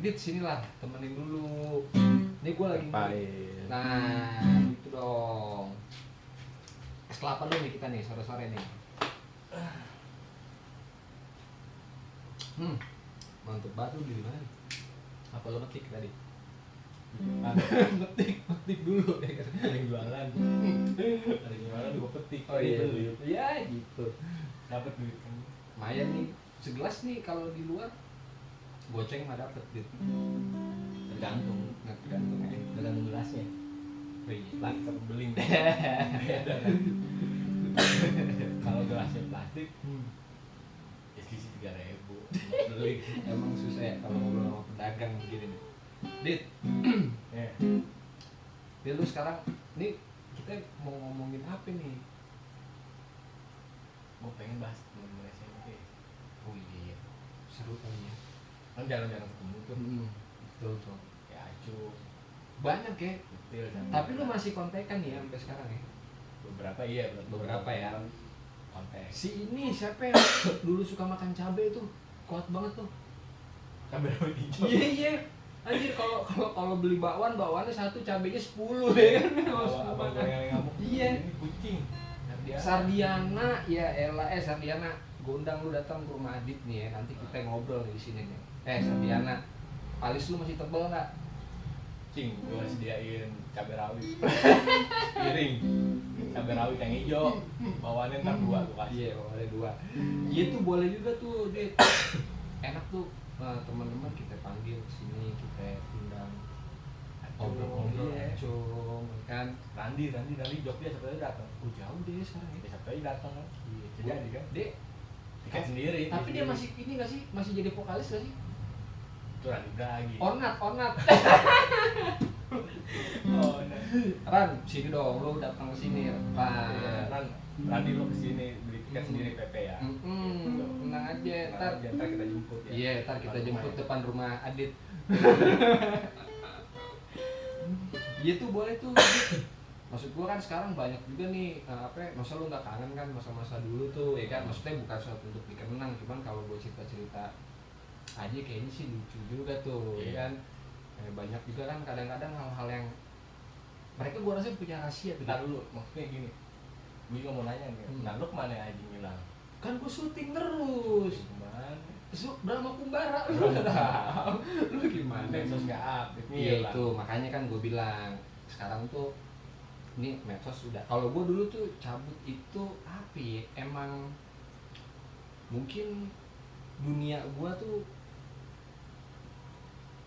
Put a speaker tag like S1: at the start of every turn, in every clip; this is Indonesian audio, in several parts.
S1: Dit sini lah temenin dulu. Ini gue lagi
S2: Ngapain?
S1: nah gitu dong. Es kelapa dulu nih kita nih sore-sore nih. Mantep banget lu di mana? Apa lo ngetik tadi? Ngetik dulu ya kan.
S2: Ada yang jualan. Ada yang jualan gue petik.
S1: Oh iya,
S2: beli.
S1: iya gitu.
S2: Dapat duit kan.
S1: Lumayan nih, segelas nih kalau di luar goceng mah dapet gitu.
S2: Tergantung.
S1: Nggak tergantung ya.
S2: Tergantung gelasnya. Plastik beling. Beda kan. Kalau gelasnya plastik, ya sisi 3.000. Beli.
S1: Emang susah ya kalau ngobrol sama pedagang begini nih. Dit,
S2: Ya.
S1: Dit lu sekarang nih kita mau ngomongin apa nih?
S2: Gue pengen bahas temen-temen SMP.
S1: Oh iya, seru kayaknya.
S2: Kan jarang-jarang ketemu tuh.
S1: Betul tuh.
S2: Ya acuh.
S1: Banyak ya.
S2: Detail sama.
S1: Tapi lu masih kontekan ya sampai sekarang ya?
S2: Beberapa iya,
S1: Beberapa ya.
S2: Kontak.
S1: Si ini siapa yang dulu suka makan cabai tuh? Kuat banget tuh.
S2: Cabai rawit hijau.
S1: Iya. Anjir kalau beli bakwannya satu cabenya 10 ya kan.
S2: Abang gue yang ngamuk.
S1: Iya.
S2: Ini kucing.
S1: Sardiana, ya elah Sardiana, gondang lu datang ke rumah Adit nih ya, nanti kita ngobrol nih di sini nih. Sardiana, alis lu masih tebel nggak?
S2: Cing, gue sediain cabai rawit. Piring. Cabai rawit yang hijau. Bawaannya ntar 2 gue kasih.
S1: Iya, boleh 2. Iya tuh boleh juga tuh, Dit. Enak tuh. Nah, teman-teman kita panggil ke sini, kita undang ngobrol-ngobrol,
S2: Iya.
S1: acung, kan?
S2: Randi Jogja sampai datang.
S1: Oh, jauh deh sekarang ya.
S2: Ya sampai datang kan.
S1: Iya,
S2: Jadi kan.
S1: Dek.
S2: Tiket sendiri.
S1: Tapi dia masih ini nggak sih? Masih jadi vokalis nggak sih?
S2: itu Randi lagi.
S1: Ornat.
S2: Oh, nah.
S1: Ran, sini dong, lu datang ke sini,
S2: Iya,
S1: Ran.
S2: Randi lo kesini beli tiket sendiri PP ya.
S1: Tenang aja, ntar.
S2: Ntar kita jemput ya.
S1: Iya, ntar kita jemput depan rumah Adit. Iya tuh boleh tuh. Maksud gua kan sekarang banyak juga nih masa lu nggak kangen kan masa-masa dulu tuh ya kan, maksudnya bukan suatu untuk dikenang, cuman kalau gua cerita-cerita aja kayaknya sih lucu juga tuh ya kan. Banyak juga kan kadang-kadang hal-hal yang mereka gua rasa punya rahasia tuh.
S2: Bentar dulu, maksudnya gini. Gue juga mau nanya nih. Nah, lu kemana aja ngilang?
S1: Kan gua syuting terus.
S2: Kemana?
S1: Brahma Kumbara lu nggak tahu. Lu gimana?
S2: Medsos nggak update nih.
S1: Iya itu makanya kan gue bilang sekarang tuh ini medsos sudah. Kalau gue dulu tuh cabut itu apa ya? Emang mungkin dunia gue tuh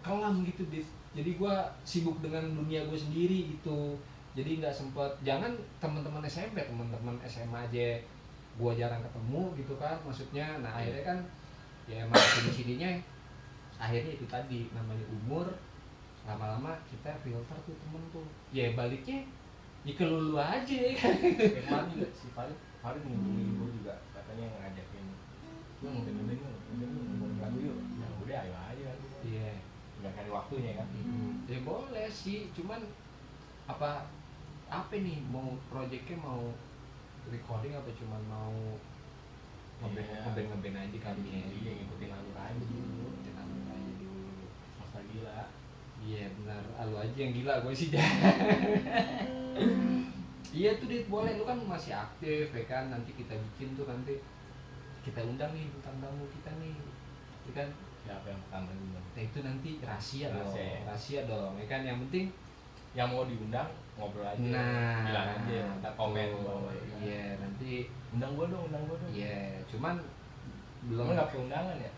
S1: kelam gitu Dit. Jadi gue sibuk dengan dunia gue sendiri gitu. Jadi nggak sempet. Jangan teman-teman SMP, teman-teman SMA aja gue jarang ketemu gitu kan. Maksudnya, nah akhirnya kan ya emang sini-sininya akhirnya itu tadi namanya umur, lama-lama kita filter tuh temen tuh ya baliknya ya ke lu aja kan.
S2: Kemarin juga si Farid ngubungin gue juga katanya ngajakin gue ngundang lagu yuk. Ya udah ayo aja kan.
S1: Iya.
S2: Nggak cari waktunya kan.
S1: Ya boleh sih, cuman apa nih mau projectnya mau recording apa cuman mau ngeband aja kali ya.
S2: Iya, ngikutin alur aja dulu. Masa gila.
S1: Iya benar, lu aja yang gila, gue sih iya tuh Dit, boleh, lu kan masih aktif ya kan, nanti kita bikin tuh, nanti kita undang nih bintang tamu kita nih ya kan.
S2: Siapa yang pertama diundang?
S1: Nah itu nanti rahasia
S2: Rahasia.
S1: dong ya kan, yang penting
S2: Yang mau diundang ngobrol aja.
S1: nah
S2: Bilang aja, ntar komen bawah.
S1: iya nanti
S2: Undang gua dong.
S1: iya cuman belum
S2: Emang nggak pakai undangan ya?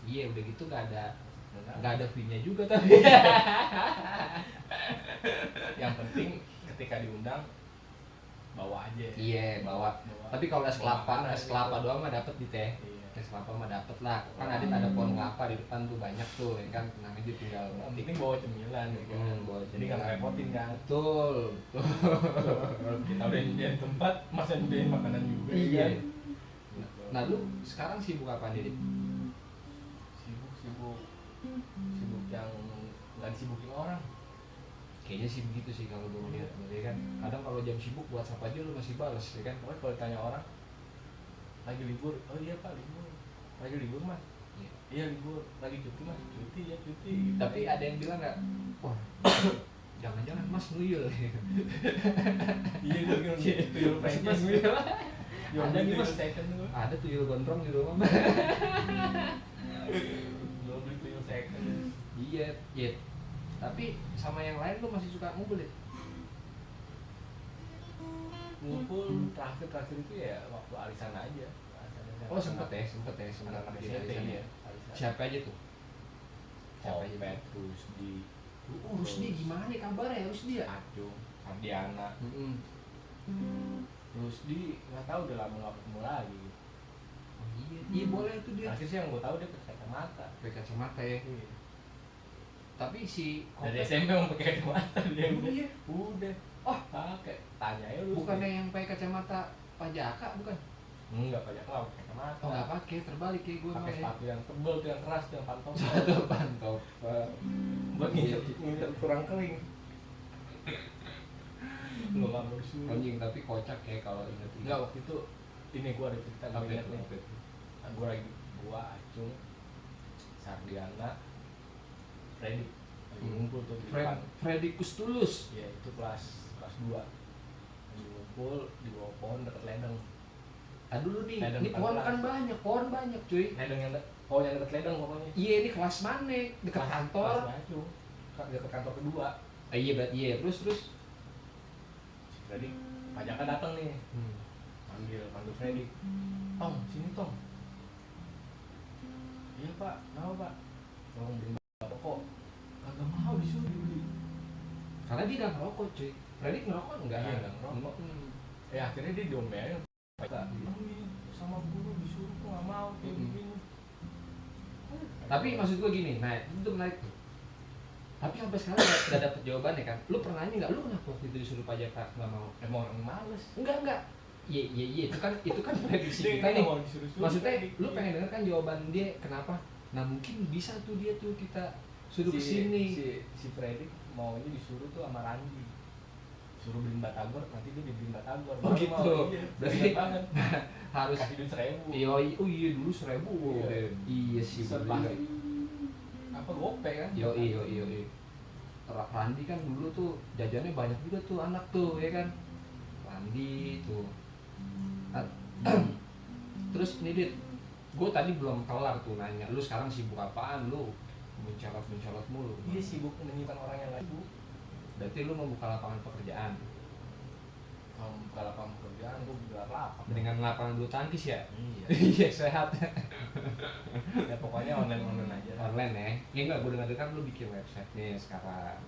S1: iya udah gitu nggak
S2: Undangan.
S1: ada fee-nya juga tapi
S2: Yang penting ketika diundang bawa aja.
S1: iya bawa. Tapi kalau es kelapa doang mah dapet di teh.
S2: Iya.
S1: Es kelapa mah dapet lah. Kan ada pohon kelapa di depan tuh banyak tuh, ya kan. Tenang aja tinggal.
S2: Yang penting bawa cemilan ya kan.
S1: Bawa
S2: Jadi nggak ngerepotin kan.
S1: Betul.
S2: Kita udah nyediain tempat, masa nyediain makanan juga.
S1: Iya.
S2: Ya kan?
S1: Nah lu sekarang sibuk apa nih?
S2: Sibuk yang nggak disibukin orang.
S1: Kayaknya sih begitu sih kalau gue lihat, ya kan. Kadang kalau jam sibuk WhatsApp aja lu masih balas, ya kan.
S2: Pokoknya kalau ditanya orang lagi libur, oh iya pak libur. Lagi libur mas? Iya libur, lagi cuti mas, cuti ya cuti gitu.
S1: Tapi ada yang bilang nggak, wah jangan-jangan mas nuyul.
S2: Iya gue bilang tuyul
S1: Mas
S2: franchise.
S1: nuyul.
S2: Ada
S1: Ada nih
S2: tuyul
S1: mas,
S2: second gue.
S1: ada tuyul gondrong di rumah.
S2: Gue beli tuyul second.
S1: Iya, iya. Tapi sama yang lain lu masih suka ngumpul ya?
S2: Ngumpul terakhir itu ya waktu arisan aja.
S1: Oh sempet ya, sempet
S2: Anak-anak
S1: di
S2: SMP
S1: arisan
S2: ya.
S1: ya. Siapa aja tuh? Siapa aja?
S2: Kopet, Rusdi,
S1: Rusdi gimana kabarnya ya Rusdi ya?
S2: Acung, Sardiana. Rusdi nggak tahu udah lama nggak ketemu lagi.
S1: Oh iya, iya boleh itu dia.
S2: Terakhir sih yang gue tahu dia pakai kacamata.
S1: Pakai kacamata ya. Tapi si
S2: Dari
S1: Kopet
S2: SMP mau pakai kacamata dia
S1: Oh, iya.
S2: udah.
S1: Oh,
S2: Pakai. Tanya ya Rusdi.
S1: bukannya yang pakai kacamata pajaka bukan?
S2: Enggak banyak lah pakai kacamata.
S1: Oh nggak pakai, terbalik ya gue
S2: Pakai
S1: ya.
S2: sepatu yang tebel tuh yang keras tuh yang pantofel.
S1: Satu pantop.
S2: Buat ngincer kurang kering. Lo nggak mau disuruh.
S1: Anjing tapi kocak ya kalau inget.
S2: Enggak waktu itu ini gua ada cerita gue
S1: Update,
S2: ingat nih.
S1: update.
S2: Gua Acung, Sardiana, Freddy lagi ngumpul tuh di depan.
S1: Freddy Kustulus.
S2: Ya itu kelas 2 lagi ngumpul di bawah pohon deket ledeng.
S1: Aduh nih,
S2: Ledeng
S1: ini pohon
S2: 14.
S1: kan banyak, pohon banyak cuy.
S2: Ledeng yang pohon yang deket ledeng pokoknya.
S1: Iya ini kelas mana? Dekat kantor.
S2: Kelas Acung, deket kantor kedua.
S1: Iya berarti iya terus.
S2: Si Freddy pajaknya datang nih, panggil Freddy. Tong, sini Tong. Iya pak, kenapa pak? Tolong beli rokok. Kagak mau disuruh beli.
S1: Karena dia nggak ngerokok cuy. Freddy ngerokok enggak?
S2: Iya, nggak ngerokok. Akhirnya dia diomelin. Pak, sama guru disuruh kok nggak mau kayak begini.
S1: Tapi maksud gua gini, nah itu menarik tuh. Tapi sampai sekarang nggak dapet jawabannya kan? Lu pernah nanya nggak? Lu kenapa waktu itu disuruh pajak nggak mau?
S2: Emang orang males.
S1: Enggak. Iya itu kan prediksi
S2: Dia
S1: kita nih.
S2: mau disuruh-suruh.
S1: Maksudnya lu pengen denger kan jawaban dia kenapa? Nah mungkin bisa tuh dia tuh kita suruh kesini.
S2: Si Freddy maunya disuruh tuh sama Randi. Suruh beliin batagor, nanti dia dibeliin batagor.
S1: Oh gitu.
S2: Berarti banget.
S1: Harus
S2: Kasih duit 1.000.
S1: iya dulu 1.000. Iya sih
S2: Sepakai apa gope kan?
S1: Iya. Randi kan dulu tuh jajannya banyak juga tuh anak tuh ya kan. Randi tuh. Terus ini Dit, gue tadi belum kelar tuh nanya, lu sekarang sibuk apaan lu? Mencolot mulu.
S2: Iya sibuk menyimpan orang yang lain.
S1: Berarti lu mau buka lapangan pekerjaan?
S2: Kalau buka lapangan pekerjaan, gue buka lapak.
S1: Dengan lapangan bulu tangkis ya?
S2: Iya.
S1: Iya sehat.
S2: Ya pokoknya online aja.
S1: Online ya? Ya enggak, gue dengar lu bikin website nih sekarang.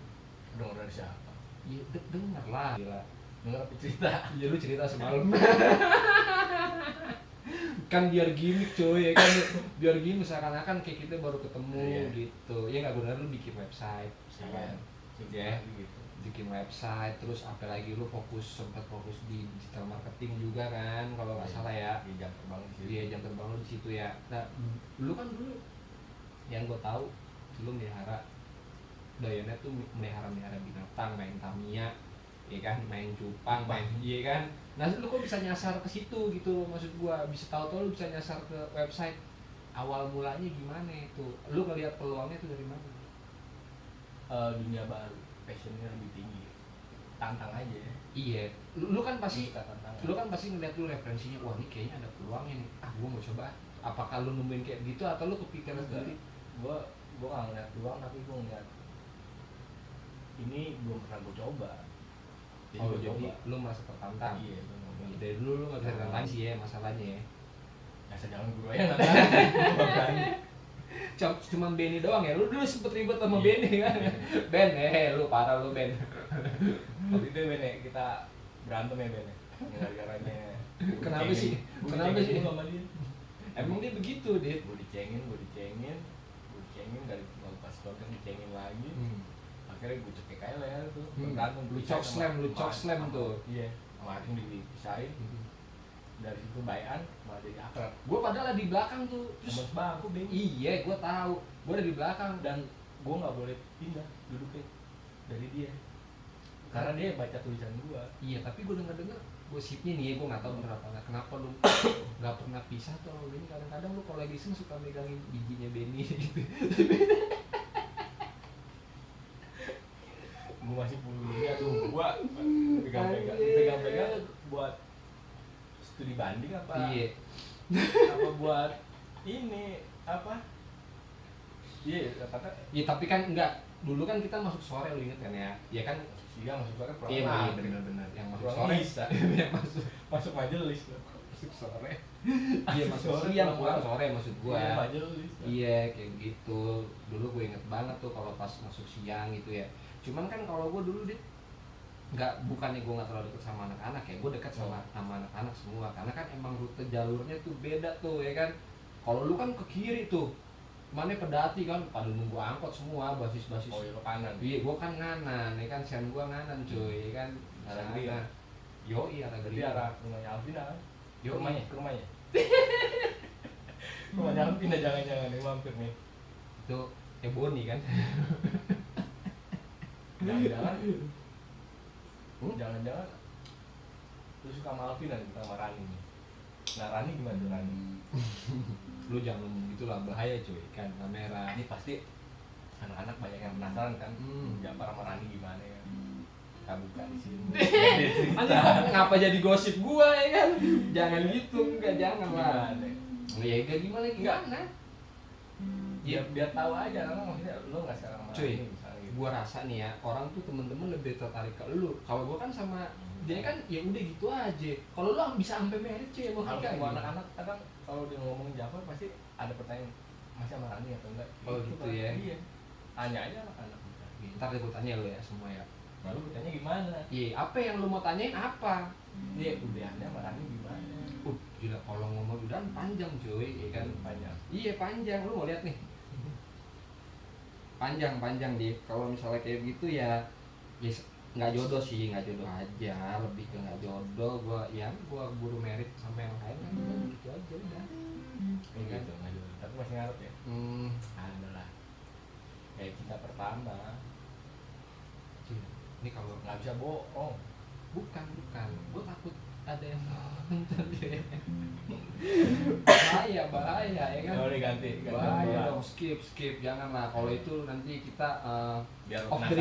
S2: Dengar dari siapa?
S1: Iya denger lah. Gila.
S2: Dengar apa cerita?
S1: Iya lu cerita semalam. Kan biar gimmick cuy ya kan, biar gimmick seakan-akan kayak kita baru ketemu gitu. Ya nggak benar lu bikin website sekarang. Ya.
S2: Gitu.
S1: Bikin website terus apa lagi lu sempat fokus di digital marketing juga kan kalau nggak salah ya.
S2: Di jam terbang di situ.
S1: Iya jam terbang lu di situ ya. Nah lu kan dulu yang gue tahu lu melihara Dayonet tuh melihara binatang, main Tamiya ya kan, main cupang, main iya kan. Nah lu kok bisa nyasar ke situ gitu, maksud gua bisa tahu-tahu lu bisa nyasar ke website. Awal mulanya gimana itu? Lu ngelihat peluangnya itu dari mana?
S2: Dunia baru, passionnya lebih tinggi, tantang aja ya.
S1: Iya, lu kan pasti
S2: Suka tantangan.
S1: lu kan pasti ngeliat dulu referensinya, wah ini kayaknya ada peluangnya nih, gua mau coba. Apakah lu nemuin kayak gitu atau lu kepikiran sendiri?
S2: Gua nggak ngeliat peluang, tapi gua ngeliat ini belum pernah gua coba.
S1: Oh jadi lu merasa tertantang?
S2: Iya,
S1: dari dulu lu nggak bisa tertantang sih ya masalahnya ya.
S2: Biasa jangan guru aja nggak berani.
S1: Cuma Benny doang ya, lu dulu sempet ribet sama
S2: Iya.
S1: Benny kan? Ben, lu parah lu Ben.
S2: Waktu itu Ben ya, kita berantem ya Ben ya, gara-garanya
S1: Kenapa sih? Kenapa sih?
S2: sama dia.
S1: Emang dia begitu Dit?
S2: Gue dicengin, dari mau kasih konten dicengin lagi. Akhirnya gue cekek aja leher tuh, berantem.
S1: Lu chok slam tuh.
S2: Iya, sama Acung dipisahin. Dari situ bayan, malah jadi akrab.
S1: Gue padahal ada di belakang tuh.
S2: Temen sebangku Ben.
S1: Iya, gue tahu. Gue ada di belakang
S2: Dan gue nggak boleh pindah duduknya dari dia. karena dia baca tulisan gua.
S1: Iya, tapi gue denger gosipnya nih, gue nggak tahu bener apa nggak. Kenapa lu nggak pernah pisah tuh sama Benny? Kadang-kadang lu kalau lagi iseng suka megangin bijinya Benny gitu.
S2: Gua masih punya tuh, gua pegang-pegang buat studi banding apa?
S1: Iya.
S2: Apa buat ini apa? Iya, kata
S1: Iya, tapi kan enggak. Dulu kan kita masuk sore, lu inget kan ya? Iya kan?
S2: siang masuk sore pulang.
S1: Iya,
S2: maghrib.
S1: bener-bener. Yang masuk
S2: Pulang
S1: sore
S2: bisa.
S1: yang
S2: Masuk majelis.
S1: masuk sore. Iya, masuk
S2: Sore,
S1: siang,
S2: pulang.
S1: pulang sore maksud gua.
S2: Iya, majelis.
S1: Iya, kayak gitu. Dulu gue inget banget tuh kalau pas masuk siang gitu ya. Cuman kan kalau gue dulu bukannya gue nggak terlalu deket sama anak-anak ya, gue dekat sama anak-anak semua, karena kan emang rute jalurnya tuh beda tuh ya kan. Kalau lu kan ke kiri tuh, mana pedati kan, pada nunggu angkot semua, basis-basis.
S2: Oh iya, lo kanan.
S1: Iya, gue kan nganan, ya kan, sen gue nganan cuy, ya kan.
S2: Arah kiri ya?
S1: Yo iya, arah
S2: Jadi
S1: kiri.
S2: arah rumahnya Alvina kan?
S1: Yo,
S2: Ke rumahnya. Rumahnya Alvina jangan-jangan nih mampir nih.
S1: itu Ebony kan.
S2: Jangan-jangan jangan-jangan lu suka sama Alvina nih, bukan sama Rani nih. Nah, Rani gimana tuh Rani?
S1: Lu jangan ngomong gitu lah, bahaya cuy, kan kamera.
S2: Ini pasti anak-anak banyak yang penasaran kan, Japar sama Rani gimana ya? Kita buka di sini.
S1: Anjing, ngapa jadi gosip gua ya kan? Jangan gitu, enggak, jangan lah.
S2: Gimana?
S1: Ya enggak gimana?
S2: Ya biar tahu aja, karena maksudnya lu nggak sekarang sama
S1: Cuy,
S2: Rani misalnya gitu.
S1: gua rasa nih ya, orang tuh temen-temen lebih tertarik ke lu. Kalau gua kan sama dia kan ya udah gitu aja. Kalau lu bisa sampai merit cuy sama
S2: Kalau
S1: Vika
S2: semua
S1: gitu.
S2: anak-anak kadang kalau dia ngomongin Japar pasti ada pertanyaan, masih sama Rani atau enggak?
S1: Oh, gitu
S2: kan.
S1: ya.
S2: Iya. Tanya aja anak-anak.
S1: Ntar deh gua tanya lu ya semua ya.
S2: Lalu bertanya gimana?
S1: Iya, apa yang lu mau tanyain apa?
S2: Dia udahannya sama Rani gimana?
S1: Gila, kalau ngomong udah panjang cuy, ya kan?
S2: Banyak.
S1: Iya panjang, lu mau lihat nih. Panjang dia. Kalau misalnya kayak gitu ya nggak jodoh sih, nggak jodoh aja, lebih ke nggak jodoh. Gua buru merit sama yang lain kan, gitu aja udah.
S2: Kayak gitu, nggak jual. Tapi masih ngarep ya? Ada lah. Kayak kita pertama,
S1: Ini kalau
S2: nggak bisa bohong.
S1: bukan, gua takut ada yang nonton dia. bahaya ya kan.
S2: Oh, diganti.
S1: Bahaya dong, skip, janganlah. Kalau itu nanti kita
S2: Biar
S1: off the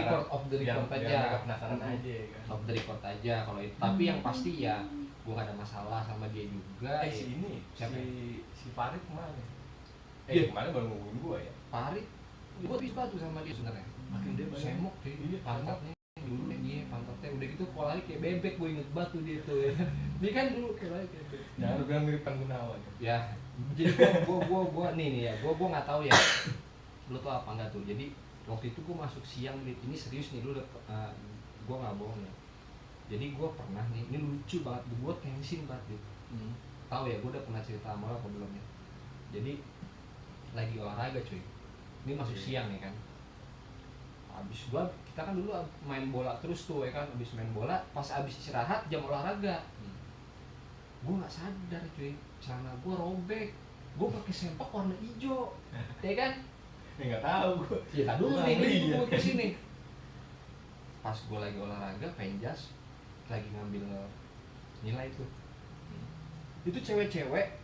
S1: record
S2: biar
S1: aja.
S2: mereka penasaran aja ya kan.
S1: Off the record aja kalau itu. Tapi yang pasti ya gua gak ada masalah sama dia juga.
S2: Si ini,
S1: Siapa?
S2: si Farid kemana?
S1: Iya.
S2: Kemarin baru ngomongin gua ya.
S1: Farid, gua habis batu sama dia sebenarnya.
S2: Makin dia banyak.
S1: Semok dia,
S2: Iya,
S1: pantatnya dulu dia pantatnya udah gitu pola lari kayak bebek, gue inget batu dia tuh ya. Dia kan dulu kayak lari kayak bebek.
S2: Jangan lu bilang mirip Gunawan.
S1: Ya, jadi gua nih ya, gua nggak tahu ya. Lu tau apa nggak tuh? Jadi waktu itu gua masuk siang nih, ini serius nih lu, gua nggak bohong ya. Jadi gua pernah nih, ini lucu banget, gua tensin banget gitu. Tahu ya, gua udah pernah cerita sama lo apa belum ya? Jadi lagi olahraga cuy. Ini masuk siang ya kan. Abis kita kan dulu main bola terus tuh ya kan, abis main bola pas abis istirahat jam olahraga, gue nggak sadar cuy, celana gue robek, gue pakai sempak warna hijau, ya kan?
S2: Nggak tahu gue.
S1: Ya tak dulu nih,
S2: Iya.
S1: gue kesini. Pas gue lagi olahraga, penjas, lagi ngambil nilai tuh, itu cewek-cewek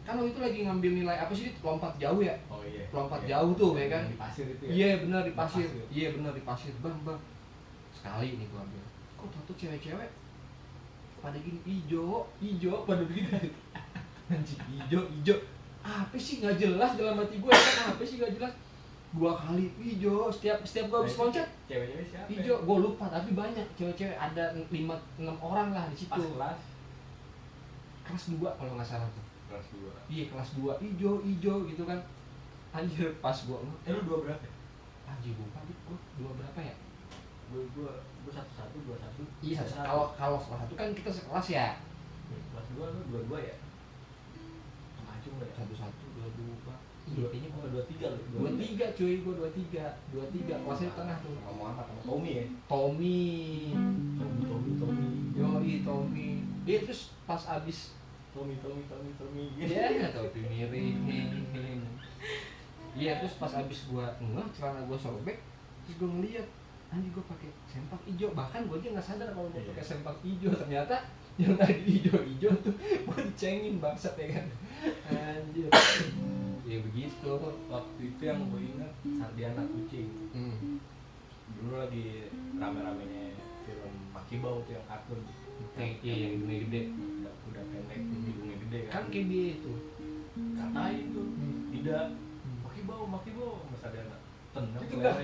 S1: kan waktu itu lagi ngambil nilai apa sih, lompat jauh ya?
S2: Oh iya.
S1: Lompat
S2: Iya.
S1: jauh tuh ya kan?
S2: Di pasir itu ya.
S1: Iya benar di pasir.
S2: Pasir.
S1: Iya benar di pasir. Bang. Sekali nih gua ambil. Kok tuh cewek-cewek pada gini hijau pada begitu. Anjing hijau. Apa sih nggak jelas dalam hati gue kan, apa sih nggak jelas. 2 kali hijau setiap gua habis loncat.
S2: Cewek-cewek siapa?
S1: Hijau, gua lupa tapi banyak cewek-cewek, ada 5-6 orang lah di situ.
S2: Pas kelas.
S1: Kelas 2 kalau nggak salah tuh.
S2: Kelas 2.
S1: Iya kelas 2 hijau gitu kan. Anjir pas gua
S2: Lu 2 berapa?
S1: anjir lupa gua 2 berapa ya?
S2: Gua 1-1, 2-1.
S1: Iya, kalau kelas 1 kan kita sekelas ya.
S2: Kelas 2 lu 2-2 ya? Sama Acung ya?
S1: 1-1, 2-2. Iya, kayaknya gua
S2: 2-3 lu.
S1: 23 cuy, gua 23. Kelasnya di tengah tuh.
S2: Sama Muhammad sama Tommy ya?
S1: Tommy.
S2: Tommy.
S1: Tommy. Iya, terus pas abis
S2: Tommy.
S1: ya nggak tahu tuh miring. Iya, terus pas abis gua celana gua sobek, terus gua ngeliat anjing gue pakai sempak hijau, bahkan gue aja nggak sadar kalau gue
S2: Iya.
S1: pakai sempak hijau, ternyata yang tadi hijau-hijau tuh gue dicengin bangsat ya kan. Anjir. Ya begitu.
S2: Waktu itu yang gue ingat Sardiana Kucing. Dulu lagi rame-ramenya film Makibau tuh yang kartun.
S1: Iya yang gede-gede.
S2: Udah pendek, hidungnya gede
S1: Kan
S2: kan.
S1: kayak dia itu.
S2: Katain tuh, tidak. Makibau, Mas Sardiana. Tenang
S1: Itu
S2: gue.
S1: dah.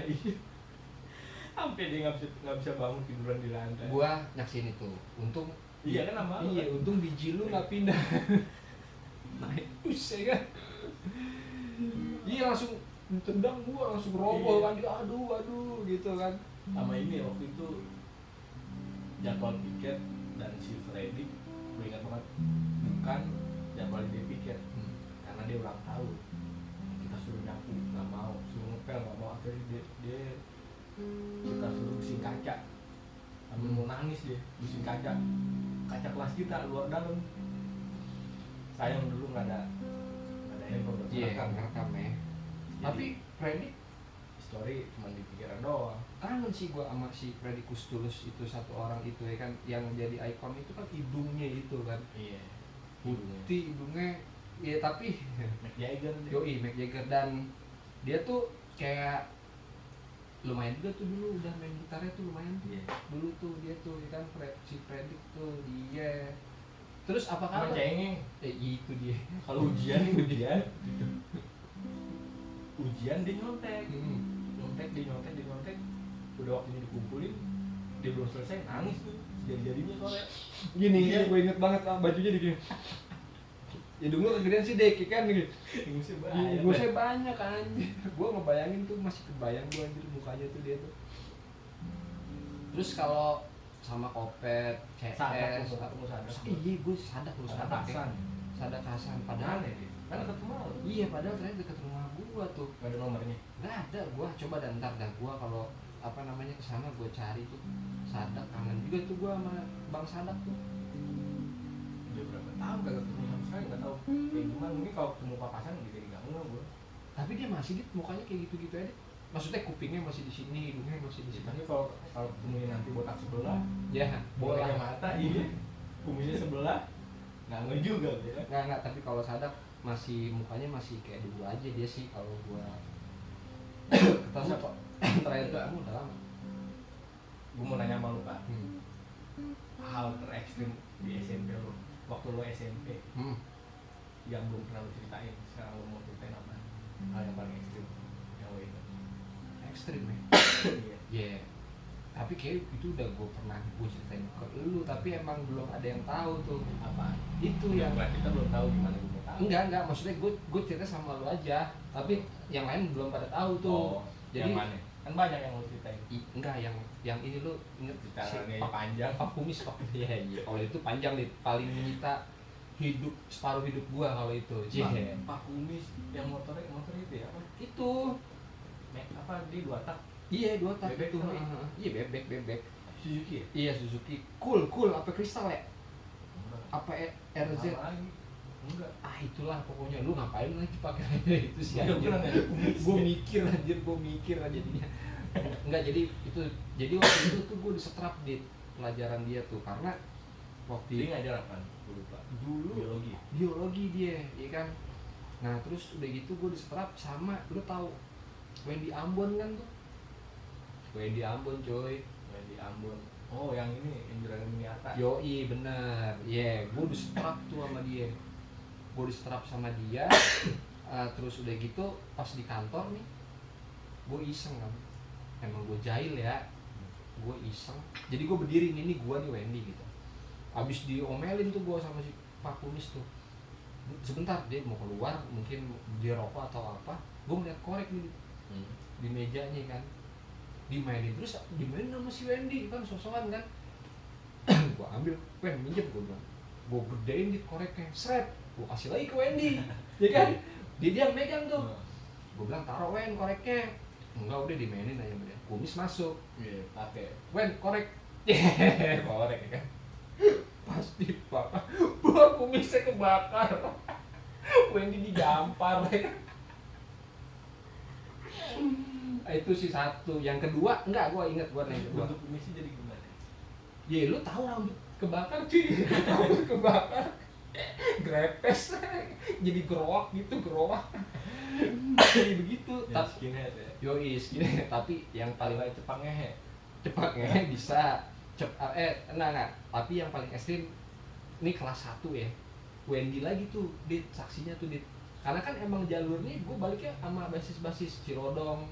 S2: Sampai dia nggak bisa bangun tiduran di lantai.
S1: Gua nyaksin itu. Untung
S2: Iya kan sama lu
S1: iya,
S2: kan?
S1: untung biji lu nggak pindah. Naik bus ya kan. Iya langsung tendang gua, langsung roboh
S2: Iya.
S1: kan dia, aduh gitu kan.
S2: Sama ini waktu itu jadwal piket dan si Freddy gue ingat banget bukan jadwal dia piket karena dia ulang tahun, kita suruh nyapu nggak mau, suruh ngepel nggak mau, akhirnya dia kita suruh bersihin kaca sambil mau nangis dia bersihin kaca kelas kita luar dalam. Sayang dulu nggak ada handphone buat
S1: Iya,
S2: merekam.
S1: ngerekam ya.
S2: Jadi,
S1: Tapi Freddy
S2: story cuma di pikiran doang.
S1: kangen sih gua sama si Freddy Kustulus itu, satu orang itu ya kan, yang jadi ikon itu kan hidungnya itu kan.
S2: Iya.
S1: Putih hidungnya. Ya tapi
S2: Mick Jagger dia.
S1: yoi Mick Jagger, dan dia tuh kayak lumayan juga tuh dulu, udah main gitarnya tuh lumayan tuh.
S2: Iya.
S1: Dulu tuh dia tuh ya kan, si Freddy tuh dia. Terus apa
S2: Sama
S1: kabar?
S2: cengeng.
S1: Itu dia.
S2: Kalau ujian ujian dia nyontek. Nyontek udah waktunya dikumpulin dia belum selesai nangis tuh jari-jarinya sore.
S1: Gini
S2: Iya.
S1: gue inget banget bajunya di gini. Hidung lu kegedean sih Dek kan gitu.
S2: Ingusnya
S1: Gue saya banyak kan. Gue ngebayangin tuh, masih kebayang gue anjir mukanya tuh dia tuh. Terus kalau sama Kopet, CS,
S2: Sadak lu sadak.
S1: iya gue sadak lu
S2: Sadak
S1: sadak ya.
S2: Hasan.
S1: Sadak Hasan padahal
S2: Padahal ya dia. Kan deket rumah lu.
S1: iya, padahal ternyata deket rumah gua tuh.
S2: Gak ada nomornya.
S1: Nggak ada, gua coba dan ntar dah gua kalau apa namanya kesana gua cari tuh Sadak, kangen juga tuh gua sama Bang Sadak tuh.
S2: Udah berapa tahun kagak ketemu sama sekali, nggak tahu kayak gimana. Mungkin kalau ketemu papasan gitu nggak enggak gua.
S1: Tapi dia masih dit mukanya kayak gitu-gitu aja. Maksudnya kupingnya masih di sini, hidungnya masih di
S2: Ya,
S1: sini.
S2: tapi kalau ketemu nanti botak sebelah,
S1: Ya,
S2: bola
S1: bola.
S2: mata, iya, kumisnya sebelah, nggak ngeh juga gitu kan.
S1: Nggak, tapi kalau Sadak masih mukanya masih kayak dulu aja dia sih kalau gua ketemu kok. Terakhir ketemu udah lama.
S2: Gue mau nanya sama lu Pak,
S1: Hmm.
S2: hal terekstrim di SMP lu, waktu lu SMP yang belum pernah lu ceritain, sekarang lu mau ceritain apa? Hal yang paling ekstrim yang lu ingat?
S1: Ekstrim ya.
S2: Iya.
S1: Iya. Tapi kayak itu udah gue pernah ceritain ke lu, tapi emang belum ada yang tahu tuh.
S2: Apa?
S1: Itu yang
S2: kita belum tahu gimana gue mau tahu.
S1: enggak, maksudnya gue cerita sama lu aja, tapi yang lain belum pada tahu tuh.
S2: Oh,
S1: Jadi
S2: yang mana? Kan banyak yang lu ceritain.
S1: enggak, yang ini lu inget
S2: Ceritanya panjang.
S1: Pak Kumis Pak. Iya. Kalau itu panjang nih, paling menyita hidup separuh hidup gua kalau itu. Iya.
S2: Pak Kumis yang motor itu ya apa?
S1: Itu.
S2: Apa di 2 tak?
S1: Iya, 2 tak
S2: Bebek
S1: itu.
S2: kali.
S1: Iya, bebek.
S2: Suzuki ya?
S1: Iya, Suzuki. Cool, apa kristal ya? Apa RZ?
S2: Apa lagi? Enggak.
S1: Itulah pokoknya, lu ngapain lagi pakai itu sih
S2: Iya,
S1: anjir.
S2: gua nanya Kumis.
S1: Gue mikir aja jadinya. Enggak, jadi waktu itu tuh gue disetrap di pelajaran dia tuh, karena waktu
S2: Dia ngajar apa? Gue lupa.
S1: dulu biologi dia, ya kan. Nah terus udah gitu gue disetrap sama, lu tahu Wendy Ambon kan tuh. Wendy Ambon coy.
S2: Di Ambon. Oh, yang ini yang Juragan Miniata.
S1: Yoi bener, gue disetrap tuh sama dia. Gue disetrap sama dia. Terus udah gitu pas di kantor nih, gue iseng kan. Emang gue jahil ya, gue iseng. Jadi gue berdiri ini gue nih Wendy gitu. Abis diomelin tuh gue sama si Pak Kumis tuh. Sebentar dia mau keluar, mungkin dia rokok atau apa. Gue ngeliat korek nih di mejanya kan. Dimainin terus, dimainin sama si Wendy kan, sosokan kan. Gue ambil, Wen minjem, gue bilang. Gue gedein di koreknya, seret. Gue kasih lagi ke Wendy, ya kan. Dia megang tuh. Gue bilang taruh Wen koreknya. Enggak, udah dimainin aja dia. Kumis masuk.
S2: Iya, pakai.
S1: Wen korek. Korek ya kan. Pasti bakar. Buah kumisnya kebakar. Wendy digampar ya kan. Itu sih satu. Yang kedua enggak, gua inget gua yang kedua.
S2: Bentuk kumisnya jadi gimana?
S1: Ya lu tahu rambut kebakar cuy. Rambut kebakar. Grepes. Jadi gerowak gitu, gerowak. Jadi begitu.
S2: Ya, skinhead ya.
S1: Yoi skinhead, tapi yang paling
S2: Paling cepang ngehe.
S1: cepat ngehe bisa enggak, tapi yang paling ekstrim ini kelas 1 ya. Wendy lagi tuh, Dit, saksinya tuh, Dit. Karena kan emang jalurnya gue baliknya sama basis-basis Cirodong.